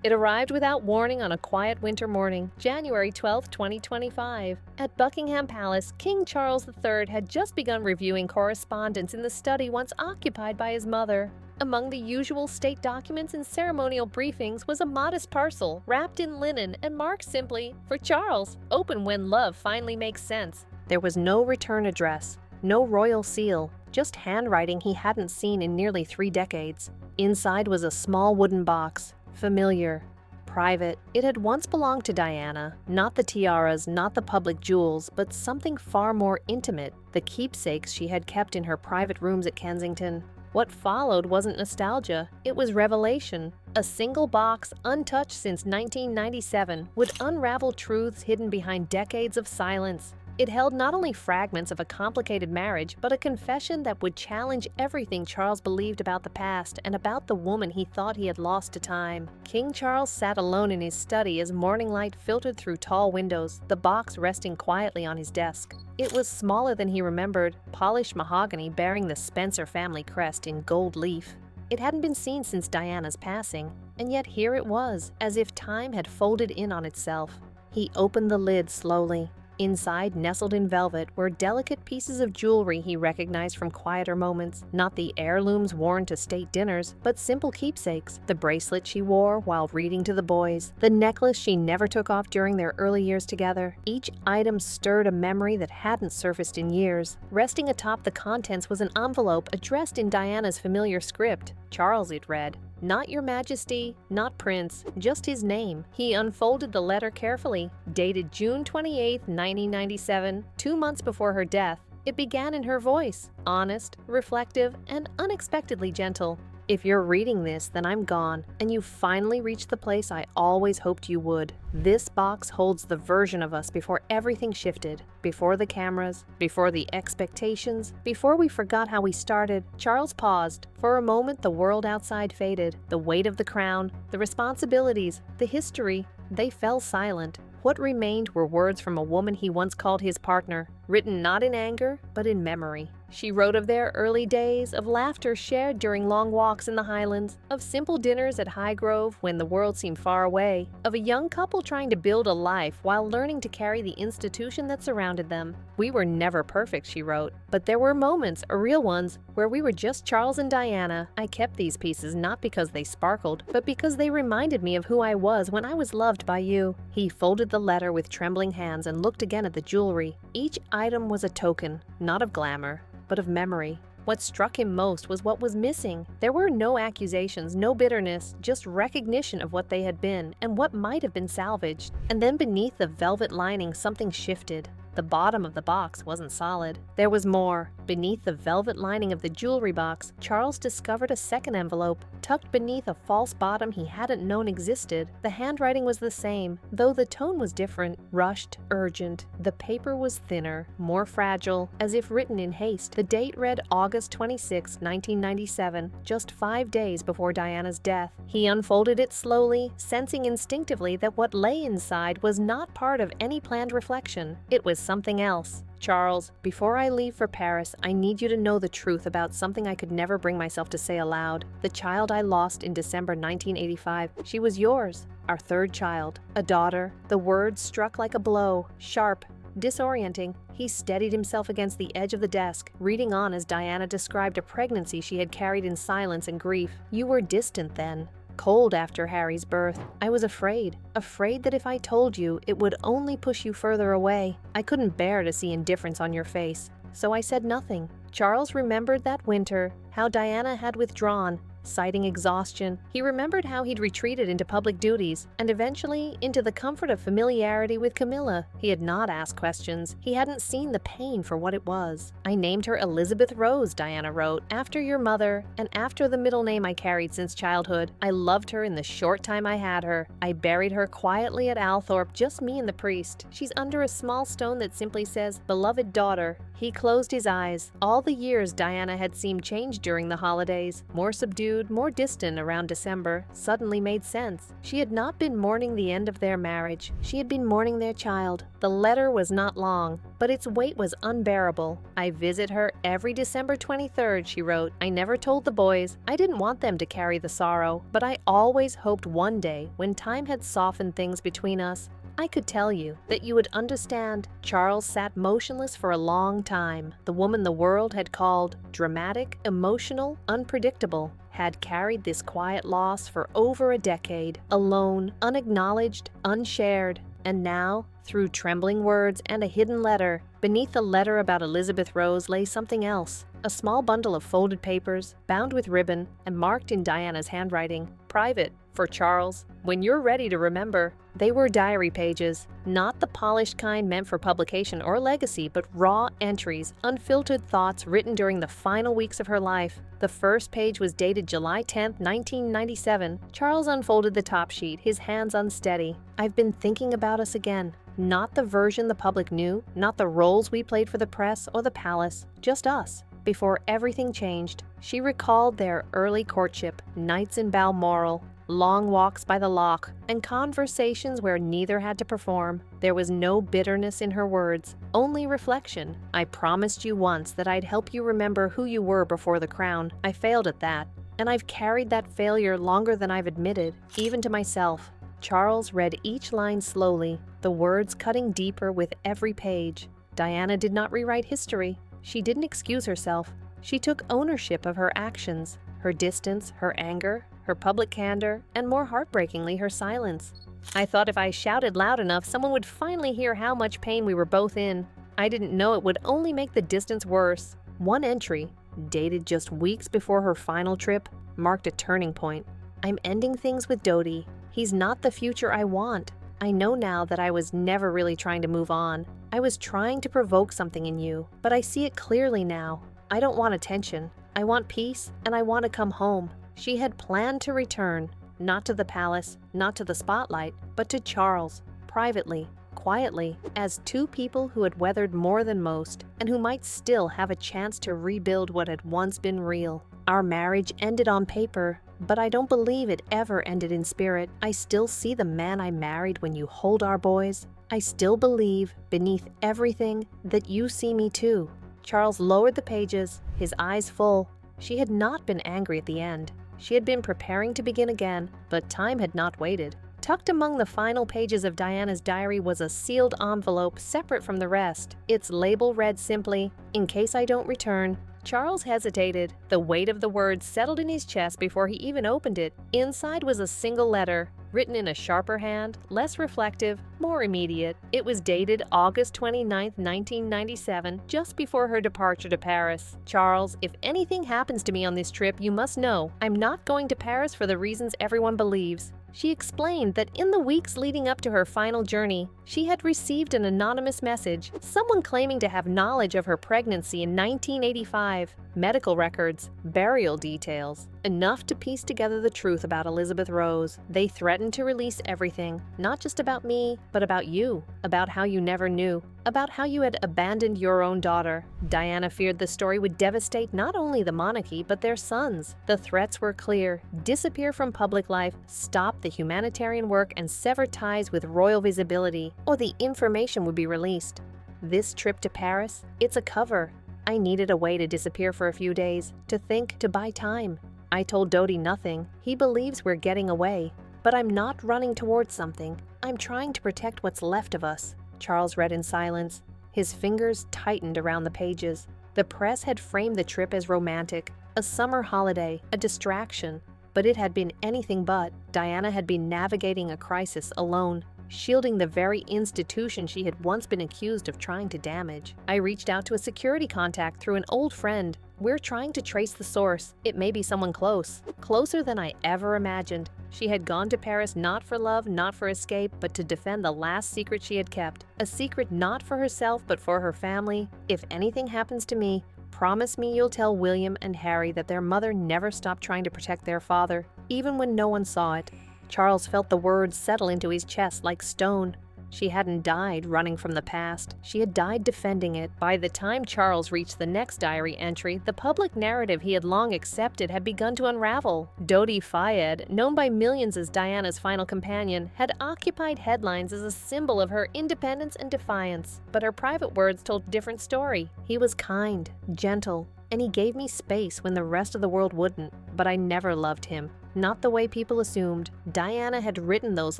It arrived without warning on a quiet winter morning, January 12, 2025. At Buckingham Palace, King Charles III had just begun reviewing correspondence in the study once occupied by his mother. Among the usual state documents and ceremonial briefings was a modest parcel wrapped in linen and marked simply, "For Charles, open when love finally makes sense." There was no return address, no royal seal, just handwriting he hadn't seen in nearly 3 decades. Inside was a small wooden box, familiar, private. It had once belonged to Diana, not the tiaras, not the public jewels, but something far more intimate, the keepsakes she had kept in her private rooms at Kensington. What followed wasn't nostalgia, it was revelation. A single box, untouched since 1997, would unravel truths hidden behind decades of silence. It held not only fragments of a complicated marriage, but a confession that would challenge everything Charles believed about the past and about the woman he thought he had lost to time. King Charles sat alone in his study as morning light filtered through tall windows, the box resting quietly on his desk. It was smaller than he remembered, polished mahogany bearing the Spencer family crest in gold leaf. It hadn't been seen since Diana's passing, and yet here it was, as if time had folded in on itself. He opened the lid slowly. Inside, nestled in velvet, were delicate pieces of jewelry he recognized from quieter moments, not the heirlooms worn to state dinners, but simple keepsakes, the bracelet she wore while reading to the boys, the necklace she never took off during their early years together. Each item stirred a memory that hadn't surfaced in years. Resting atop the contents was an envelope addressed in Diana's familiar script. Charles, it read. Not Your Majesty, not Prince, just his name. He unfolded the letter carefully. Dated June 28, 1997, 2 months before her death. It began in her voice, honest, reflective, and unexpectedly gentle. If you're reading this, then I'm gone, and you finally reached the place I always hoped you would. This box holds the version of us before everything shifted, before the cameras, before the expectations, before we forgot how we started. Charles paused. For a moment, the world outside faded. The weight of the crown, the responsibilities, the history, they fell silent. What remained were words from a woman he once called his partner, written not in anger, but in memory. She wrote of their early days, of laughter shared during long walks in the Highlands, of simple dinners at Highgrove when the world seemed far away, of a young couple trying to build a life while learning to carry the institution that surrounded them. "We were never perfect," she wrote, "but there were moments, real ones, where we were just Charles and Diana. I kept these pieces not because they sparkled, but because they reminded me of who I was when I was loved by you." He folded the letter with trembling hands and looked again at the jewelry. Each item was a token, not of glamour, but of memory. What struck him most was what was missing. There were no accusations, no bitterness, just recognition of what they had been and what might have been salvaged. And then beneath the velvet lining, something shifted. The bottom of the box wasn't solid. There was more. Beneath the velvet lining of the jewelry box, Charles discovered a second envelope, tucked beneath a false bottom he hadn't known existed. The handwriting was the same, though the tone was different, rushed, urgent. The paper was thinner, more fragile, as if written in haste. The date read August 26, 1997, just 5 days before Diana's death. He unfolded it slowly, sensing instinctively that what lay inside was not part of any planned reflection. It was something else. "Charles, before I leave for Paris, I need you to know the truth about something I could never bring myself to say aloud. The child I lost in December 1985, she was yours, our 3rd child, a daughter." The words struck like a blow, sharp, disorienting. He steadied himself against the edge of the desk, reading on as Diana described a pregnancy she had carried in silence and grief. "You were distant then. Cold after Harry's birth. I was afraid that if I told you, it would only push you further away. I couldn't bear to see indifference on your face, so I said nothing." Charles remembered that winter, how Diana had withdrawn, citing exhaustion. He remembered how he'd retreated into public duties, and eventually into the comfort of familiarity with Camilla. He had not asked questions. He hadn't seen the pain for what it was. "I named her Elizabeth Rose," Diana wrote, "after your mother, and after the middle name I carried since childhood. I loved her in the short time I had her. I buried her quietly at Althorpe, just me and the priest. She's under a small stone that simply says, 'Beloved daughter.'" He closed his eyes. All the years Diana had seemed changed during the holidays, more subdued, subdued, more distant around December, suddenly made sense. She had not been mourning the end of their marriage. She had been mourning their child. The letter was not long, but its weight was unbearable. "I visit her every December 23rd, she wrote. "I never told the boys. I didn't want them to carry the sorrow, but I always hoped one day, when time had softened things between us, I could tell you, that you would understand." Charles sat motionless for a long time. The woman the world had called dramatic, emotional, unpredictable, had carried this quiet loss for over a decade, alone, unacknowledged, unshared. And now, through trembling words and a hidden letter, beneath the letter about Elizabeth Rose lay something else. A small bundle of folded papers, bound with ribbon, and marked in Diana's handwriting, "Private, for Charles, when you're ready to remember." They were diary pages, not the polished kind meant for publication or legacy, but raw entries, unfiltered thoughts written during the final weeks of her life. The first page was dated July 10, 1997. Charles unfolded the top sheet, his hands unsteady. "I've been thinking about us again. Not the version the public knew, not the roles we played for the press or the palace, just us. Before everything changed." She recalled their early courtship, nights in Balmoral, long walks by the loch, and conversations where neither had to perform. There was no bitterness in her words, only reflection. "I promised you once that I'd help you remember who you were before the crown. I failed at that, and I've carried that failure longer than I've admitted, even to myself." Charles read each line slowly, the words cutting deeper with every page. Diana did not rewrite history. She didn't excuse herself. She took ownership of her actions, her distance, her anger, her public candor, and more heartbreakingly, her silence. "I thought if I shouted loud enough, someone would finally hear how much pain we were both in. I didn't know it would only make the distance worse." One entry, dated just weeks before her final trip, marked a turning point. "I'm ending things with Dodie. He's not the future I want. I know now that I was never really trying to move on. I was trying to provoke something in you, but I see it clearly now. I don't want attention. I want peace, and I want to come home." She had planned to return, not to the palace, not to the spotlight, but to Charles, privately, quietly, as two people who had weathered more than most, and who might still have a chance to rebuild what had once been real. "Our marriage ended on paper, but I don't believe it ever ended in spirit. I still see the man I married when you hold our boys. I still believe, beneath everything, that you see me too." Charles lowered the pages, his eyes full. She had not been angry at the end. She had been preparing to begin again, but time had not waited. Tucked among the final pages of Diana's diary was a sealed envelope separate from the rest. Its label read simply, "In case I don't return." Charles hesitated. The weight of the words settled in his chest before he even opened it. Inside was a single letter, written in a sharper hand, less reflective, more immediate. It was dated August 29, 1997, just before her departure to Paris. "Charles, if anything happens to me on this trip, you must know I'm not going to Paris for the reasons everyone believes." She explained that in the weeks leading up to her final journey, she had received an anonymous message, someone claiming to have knowledge of her pregnancy in 1985, medical records, burial details, enough to piece together the truth about Elizabeth Rose. "They threatened to release everything, not just about me, but about you, about how you never knew, about how you had abandoned your own daughter." Diana feared the story would devastate not only the monarchy, but their sons. The threats were clear: disappear from public life, stop the humanitarian work, and sever ties with royal visibility, or the information would be released. This trip to Paris, it's a cover. I needed a way to disappear for a few days, to think, to buy time. I told Dodie nothing. He believes we're getting away. But I'm not running towards something. I'm trying to protect what's left of us." Charles read in silence. His fingers tightened around the pages. The press had framed the trip as romantic, a summer holiday, a distraction. But it had been anything but. Diana had been navigating a crisis alone, shielding the very institution she had once been accused of trying to damage. "I reached out to a security contact through an old friend. We're trying to trace the source. It may be someone close, closer than I ever imagined." She had gone to Paris not for love, not for escape, but to defend the last secret she had kept. A secret not for herself, but for her family. "If anything happens to me, promise me you'll tell William and Harry that their mother never stopped trying to protect their father, even when no one saw it." Charles felt the words settle into his chest like stone. She hadn't died running from the past. She had died defending it. By the time Charles reached the next diary entry, the public narrative he had long accepted had begun to unravel. Dodi Fayed, known by millions as Diana's final companion, had occupied headlines as a symbol of her independence and defiance. But her private words told a different story. He was kind, gentle, and he gave me space when the rest of the world wouldn't. But I never loved him. Not the way people assumed. Diana had written those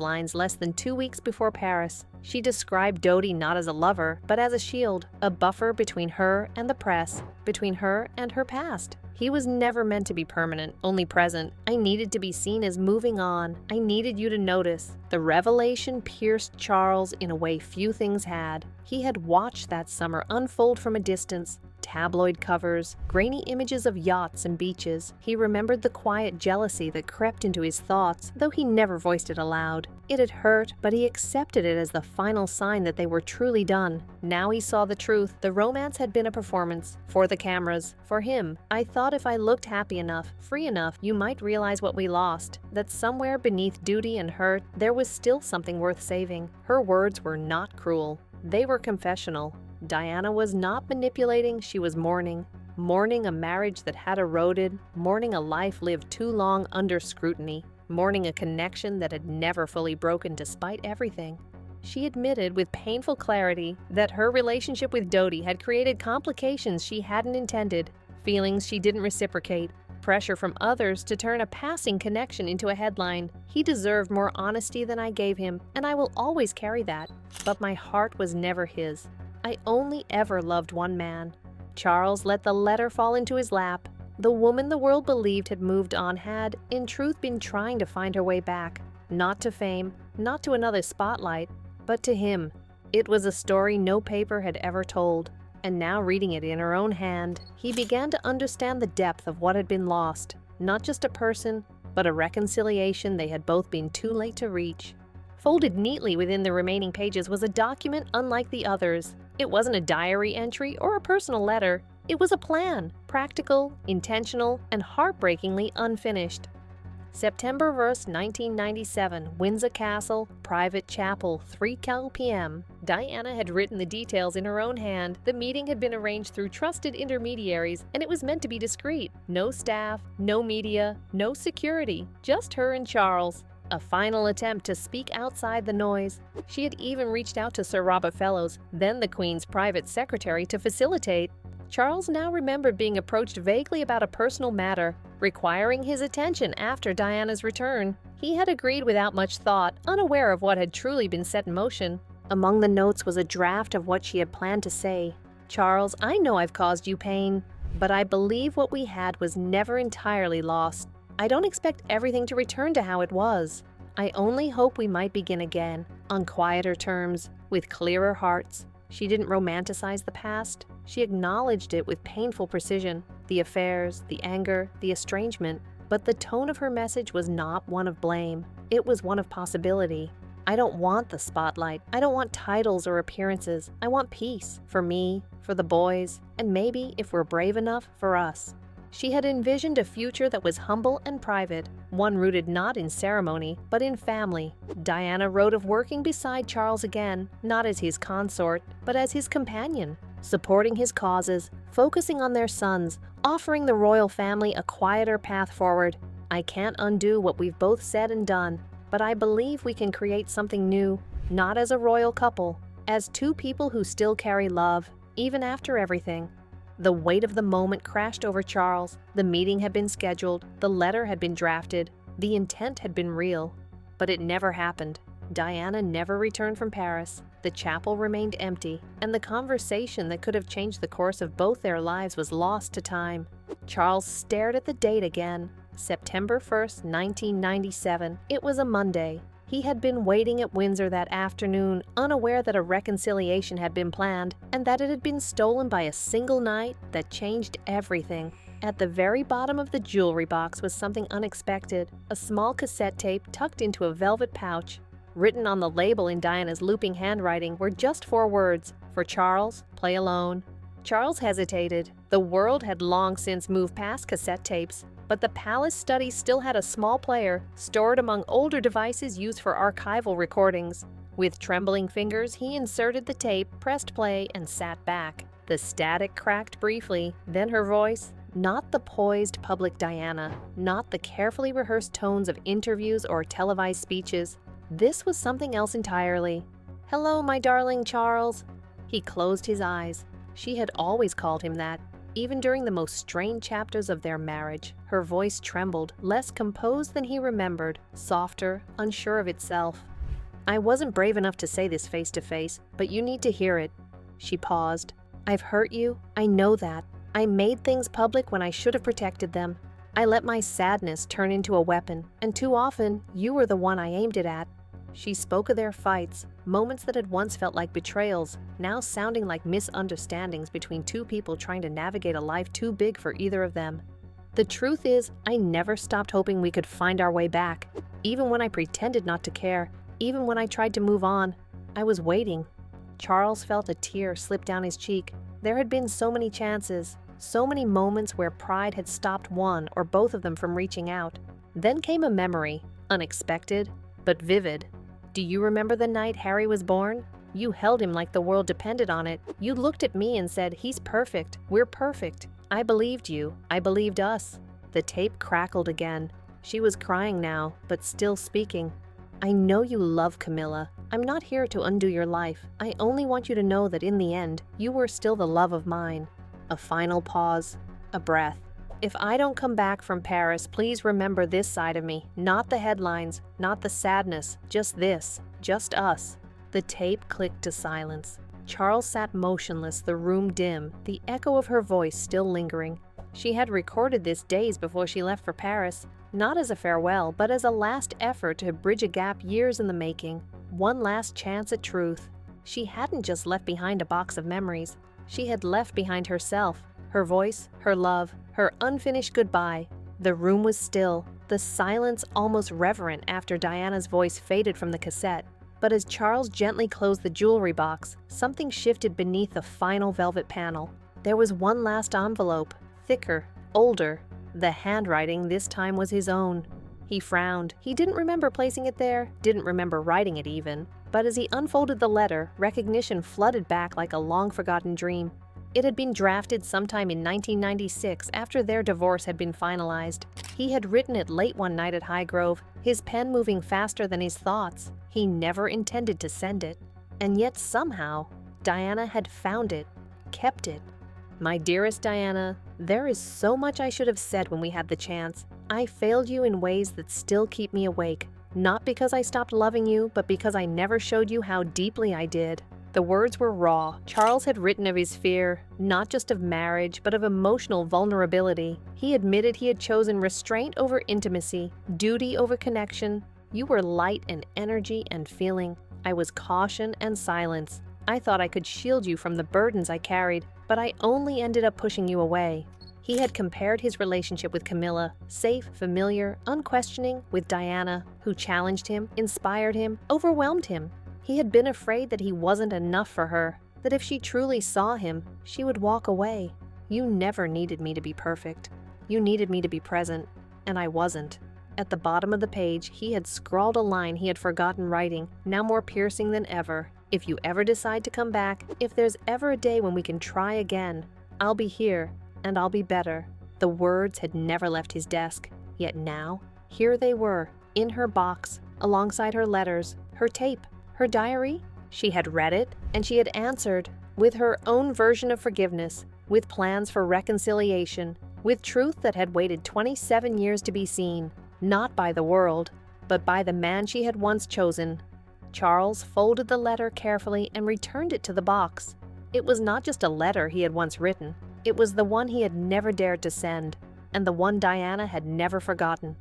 lines less than 2 weeks before Paris. She described Dodi not as a lover, but as a shield, a buffer between her and the press, between her and her past. He was never meant to be permanent, only present. I needed to be seen as moving on. I needed you to notice. The revelation pierced Charles in a way few things had. He had watched that summer unfold from a distance. Tabloid covers, grainy images of yachts and beaches. He remembered the quiet jealousy that crept into his thoughts, though he never voiced it aloud. It had hurt, but he accepted it as the final sign that they were truly done. Now he saw the truth. The romance had been a performance. For the cameras. For him. I thought if I looked happy enough, free enough, you might realize what we lost. That somewhere beneath duty and hurt, there was still something worth saving. Her words were not cruel. They were confessional. Diana was not manipulating, she was mourning. Mourning a marriage that had eroded, mourning a life lived too long under scrutiny, mourning a connection that had never fully broken despite everything. She admitted with painful clarity that her relationship with Dodi had created complications she hadn't intended, feelings she didn't reciprocate, pressure from others to turn a passing connection into a headline. He deserved more honesty than I gave him, and I will always carry that. But my heart was never his. I only ever loved one man. Charles let the letter fall into his lap. The woman the world believed had moved on had, in truth, been trying to find her way back. Not to fame, not to another spotlight, but to him. It was a story no paper had ever told. And now reading it in her own hand, he began to understand the depth of what had been lost. Not just a person, but a reconciliation they had both been too late to reach. Folded neatly within the remaining pages was a document unlike the others. It wasn't a diary entry or a personal letter. It was a plan, practical, intentional, and heartbreakingly unfinished. September 1st, 1997, Windsor Castle, Private Chapel, 3:00 p.m. Diana had written the details in her own hand. The meeting had been arranged through trusted intermediaries, and it was meant to be discreet. No staff, no media, no security, just her and Charles. A final attempt to speak outside the noise. She had even reached out to Sir Robert Fellows, then the Queen's private secretary, to facilitate. Charles now remembered being approached vaguely about a personal matter, requiring his attention after Diana's return. He had agreed without much thought, unaware of what had truly been set in motion. Among the notes was a draft of what she had planned to say. "Charles, I know I've caused you pain, but I believe what we had was never entirely lost. I don't expect everything to return to how it was. I only hope we might begin again, on quieter terms, with clearer hearts." She didn't romanticize the past. She acknowledged it with painful precision, the affairs, the anger, the estrangement. But the tone of her message was not one of blame. It was one of possibility. I don't want the spotlight. I don't want titles or appearances. I want peace, for me, for the boys, and maybe, if we're brave enough, for us. She had envisioned a future that was humble and private, one rooted not in ceremony, but in family. Diana wrote of working beside Charles again, not as his consort, but as his companion, supporting his causes, focusing on their sons, offering the royal family a quieter path forward. I can't undo what we've both said and done, but I believe we can create something new, not as a royal couple, as two people who still carry love, even after everything. The weight of the moment crashed over Charles. The meeting had been scheduled, the letter had been drafted, the intent had been real. But it never happened. Diana never returned from Paris. The chapel remained empty, and the conversation that could have changed the course of both their lives was lost to time. Charles stared at the date again. September 1st, 1997. It was a Monday. He had been waiting at Windsor that afternoon, unaware that a reconciliation had been planned, and that it had been stolen by a single night that changed everything. At the very bottom of the jewelry box was something unexpected, a small cassette tape tucked into a velvet pouch. Written on the label in Diana's looping handwriting were just 4 words: "For Charles, play alone." Charles hesitated. The world had long since moved past cassette tapes, but the palace study still had a small player, stored among older devices used for archival recordings. With trembling fingers, he inserted the tape, pressed play, and sat back. The static cracked briefly, then her voice, not the poised public Diana, not the carefully rehearsed tones of interviews or televised speeches. This was something else entirely. "Hello, my darling Charles." He closed his eyes. She had always called him that. Even during the most strained chapters of their marriage, her voice trembled, less composed than he remembered, softer, unsure of itself. "I wasn't brave enough to say this face to face, but you need to hear it." She paused. "I've hurt you. I know that. I made things public when I should have protected them. I let my sadness turn into a weapon, and too often, you were the one I aimed it at." She spoke of their fights, moments that had once felt like betrayals, now sounding like misunderstandings between two people trying to navigate a life too big for either of them. "The truth is, I never stopped hoping we could find our way back. Even when I pretended not to care, even when I tried to move on, I was waiting." Charles felt a tear slip down his cheek. There had been so many chances, so many moments where pride had stopped one or both of them from reaching out. Then came a memory, unexpected, but vivid. "Do you remember the night Harry was born? You held him like the world depended on it. You looked at me and said, 'He's perfect. We're perfect.' I believed you. I believed us." The tape crackled again. She was crying now, but still speaking. "I know you love Camilla. I'm not here to undo your life. I only want you to know that in the end, you were still the love of mine." A final pause. A breath. "If I don't come back from Paris, please remember this side of me. Not the headlines, not the sadness, just this, just us." The tape clicked to silence. Charles sat motionless, the room dim, the echo of her voice still lingering. She had recorded this days before she left for Paris, not as a farewell, but as a last effort to bridge a gap years in the making. One last chance at truth. She hadn't just left behind a box of memories. She had left behind herself, her voice, her love, her unfinished goodbye. The room was still, the silence almost reverent after Diana's voice faded from the cassette. But as Charles gently closed the jewelry box, something shifted beneath the final velvet panel. There was one last envelope, thicker, older. The handwriting this time was his own. He frowned. He didn't remember placing it there, didn't remember writing it even. But as he unfolded the letter, recognition flooded back like a long-forgotten dream. It had been drafted sometime in 1996 after their divorce had been finalized. He had written it late one night at Highgrove, his pen moving faster than his thoughts. He never intended to send it. And yet somehow, Diana had found it, kept it. "My dearest Diana, there is so much I should have said when we had the chance. I failed you in ways that still keep me awake. Not because I stopped loving you, but because I never showed you how deeply I did." The words were raw. Charles had written of his fear, not just of marriage, but of emotional vulnerability. He admitted he had chosen restraint over intimacy, duty over connection. "You were light and energy and feeling. I was caution and silence. I thought I could shield you from the burdens I carried, but I only ended up pushing you away." He had compared his relationship with Camilla, safe, familiar, unquestioning, with Diana, who challenged him, inspired him, overwhelmed him. He had been afraid that he wasn't enough for her, that if she truly saw him, she would walk away. "You never needed me to be perfect. You needed me to be present, and I wasn't." At the bottom of the page, he had scrawled a line he had forgotten writing, now more piercing than ever. "If you ever decide to come back, if there's ever a day when we can try again, I'll be here, and I'll be better." The words had never left his desk, yet now, here they were, in her box, alongside her letters, her tape, her diary. She had read it, and she had answered, with her own version of forgiveness, with plans for reconciliation, with truth that had waited 27 years to be seen, not by the world, but by the man she had once chosen. Charles folded the letter carefully and returned it to the box. It was not just a letter he had once written. It was the one he had never dared to send, and the one Diana had never forgotten.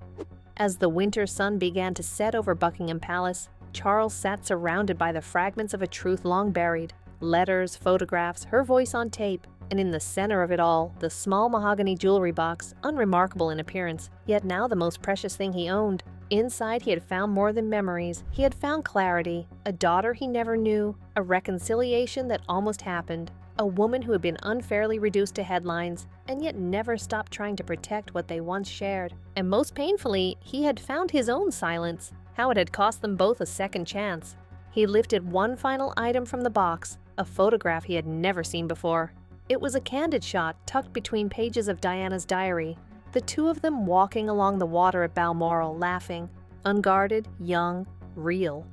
As the winter sun began to set over Buckingham Palace, Charles sat surrounded by the fragments of a truth long buried. Letters, photographs, her voice on tape, and in the center of it all, the small mahogany jewelry box, unremarkable in appearance, yet now the most precious thing he owned. Inside he had found more than memories. He had found clarity, a daughter he never knew, a reconciliation that almost happened, a woman who had been unfairly reduced to headlines, and yet never stopped trying to protect what they once shared. And most painfully, he had found his own silence, how it had cost them both a second chance. He lifted one final item from the box, a photograph he had never seen before. It was a candid shot tucked between pages of Diana's diary, the two of them walking along the water at Balmoral, laughing, unguarded, young, real.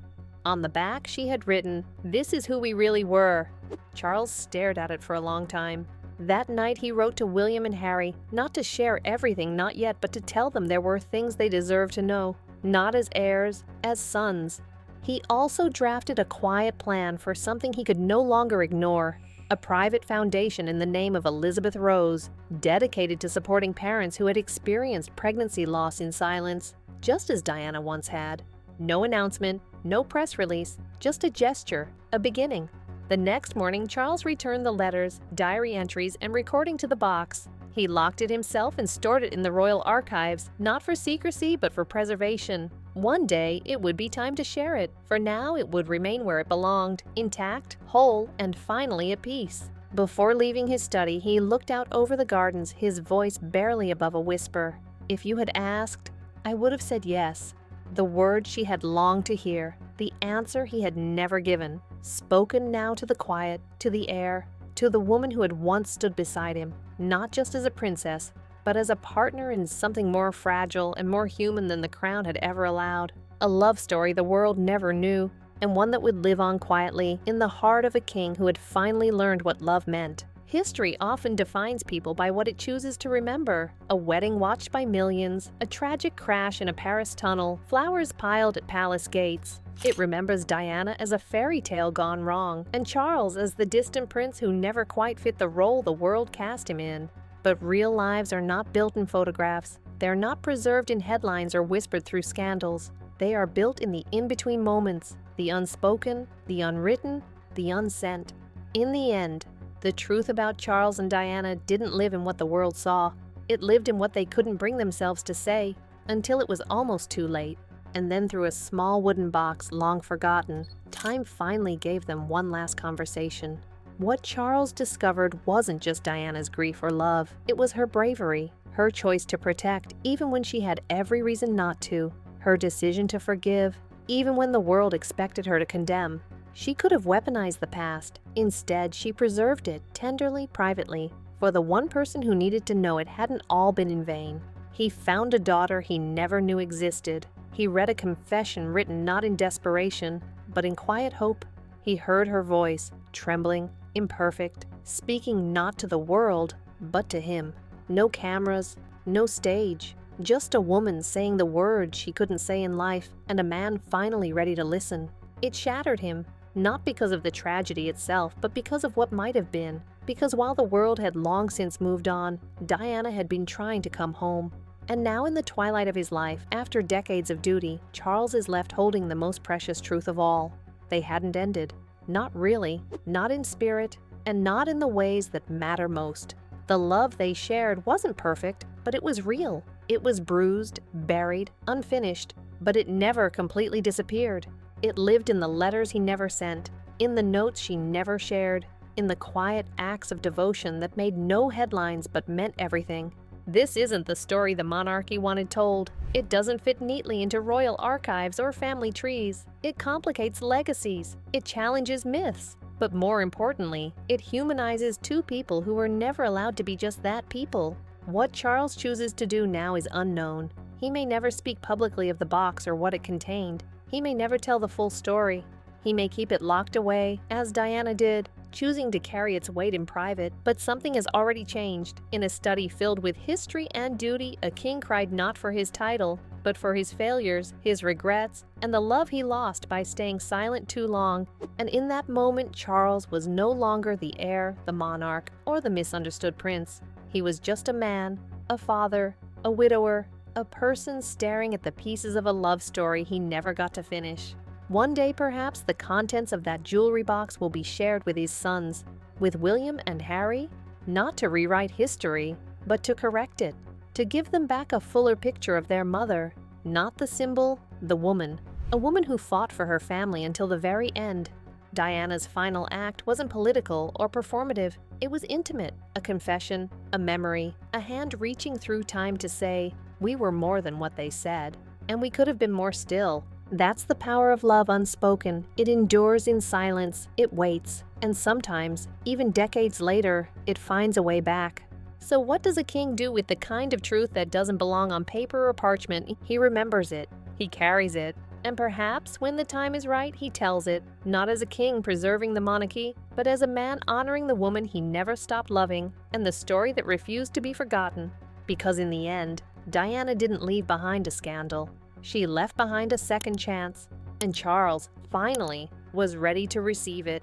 On the back, she had written, "This is who we really were." Charles stared at it for a long time. That night he wrote to William and Harry, not to share everything, not yet, but to tell them there were things they deserved to know, not as heirs, as sons. He also drafted a quiet plan for something he could no longer ignore, a private foundation in the name of Elizabeth Rose, dedicated to supporting parents who had experienced pregnancy loss in silence, just as Diana once had. No announcement, no press release, just a gesture, a beginning. The next morning, Charles returned the letters, diary entries, and recording to the box. He locked it himself and stored it in the royal archives, not for secrecy, but for preservation. One day, it would be time to share it. For now, it would remain where it belonged, intact, whole, and finally at peace. Before leaving his study, he looked out over the gardens, his voice barely above a whisper. If you had asked, I would have said yes. The word she had longed to hear, the answer he had never given, spoken now to the quiet, to the air, to the woman who had once stood beside him, not just as a princess, but as a partner in something more fragile and more human than the crown had ever allowed. A love story the world never knew, and one that would live on quietly in the heart of a king who had finally learned what love meant. History often defines people by what it chooses to remember. A wedding watched by millions, a tragic crash in a Paris tunnel, flowers piled at palace gates. It remembers Diana as a fairy tale gone wrong, and Charles as the distant prince who never quite fit the role the world cast him in. But real lives are not built in photographs. They're not preserved in headlines or whispered through scandals. They are built in the in-between moments, the unspoken, the unwritten, the unsent. In the end, the truth about Charles and Diana didn't live in what the world saw. It lived in what they couldn't bring themselves to say, until it was almost too late. And then through a small wooden box long forgotten, time finally gave them one last conversation. What Charles discovered wasn't just Diana's grief or love. It was her bravery, her choice to protect even when she had every reason not to, her decision to forgive even when the world expected her to condemn. She could have weaponized the past. Instead, she preserved it tenderly, privately. For the one person who needed to know it hadn't all been in vain. He found a daughter he never knew existed. He read a confession written not in desperation, but in quiet hope. He heard her voice, trembling, imperfect, speaking not to the world, but to him. No cameras, no stage, just a woman saying the words she couldn't say in life, and a man finally ready to listen. It shattered him, not because of the tragedy itself, but because of what might have been. Because while the world had long since moved on, Diana had been trying to come home. And now in the twilight of his life, after decades of duty, Charles is left holding the most precious truth of all. They hadn't ended. Not really, not in spirit, and not in the ways that matter most. The love they shared wasn't perfect, but it was real. It was bruised, buried, unfinished, but it never completely disappeared. It lived in the letters he never sent, in the notes she never shared, in the quiet acts of devotion that made no headlines but meant everything. This isn't the story the monarchy wanted told. It doesn't fit neatly into royal archives or family trees. It complicates legacies. It challenges myths. But more importantly, it humanizes two people who were never allowed to be just that people. What Charles chooses to do now is unknown. He may never speak publicly of the box or what it contained. He may never tell the full story. He may keep it locked away, as Diana did, choosing to carry its weight in private. But something has already changed. In a study filled with history and duty, a king cried not for his title, but for his failures, his regrets, and the love he lost by staying silent too long. And in that moment, Charles was no longer the heir, the monarch, or the misunderstood prince. He was just a man, a father, a widower, a person staring at the pieces of a love story he never got to finish. One day, perhaps, the contents of that jewelry box will be shared with his sons, with William and Harry, not to rewrite history, but to correct it, to give them back a fuller picture of their mother, not the symbol, the woman, a woman who fought for her family until the very end. Diana's final act wasn't political or performative. It was intimate, a confession, a memory, a hand reaching through time to say, we were more than what they said, and we could have been more still. That's the power of love unspoken. It endures in silence, it waits, and sometimes, even decades later, it finds a way back. So what does a king do with the kind of truth that doesn't belong on paper or parchment? He remembers it, he carries it, and perhaps when the time is right, he tells it, not as a king preserving the monarchy, but as a man honoring the woman he never stopped loving and the story that refused to be forgotten. Because in the end, Diana didn't leave behind a scandal. She left behind a second chance, and Charles, finally, was ready to receive it.